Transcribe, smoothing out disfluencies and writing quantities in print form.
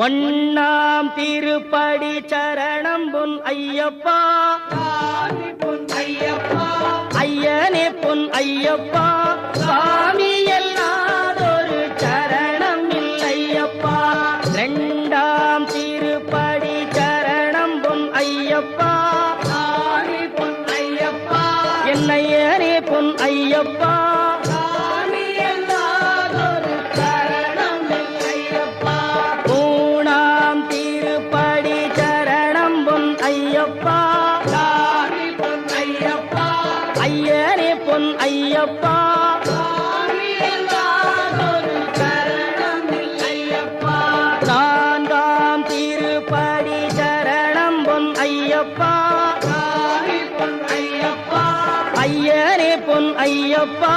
ஒண்ணாம் திருப்படி சரணம் பொன் ஐயப்பா, பொன் ஐயப்பா, ஐயனே பொன் ஐயப்பா, சாமி எல்லாதொரு சரணம் இல்லையப்பா. இரண்டாம் திருப்படி சரணம் பொன் ஐயப்பா, பொன் ஐயப்பா, என்னையனே பொன் ஐயப்பா, சாமி எல்லாதொரு சரணம் இல்லையப்பா. மூணாம் திருப்படி சரணம் பொன் ஐயப்பா, பொன் ஐயப்பா, ஐயனே பொன் ஐயப்பா, சாமி எல்லாதொரு சரணம் இல்லையப்பா. நான்காம் திருப்படி சரணம் பொன் ஐயப்பா, பொன் ஐயப்பா, ஐயனே பொன் ஐயப்பா,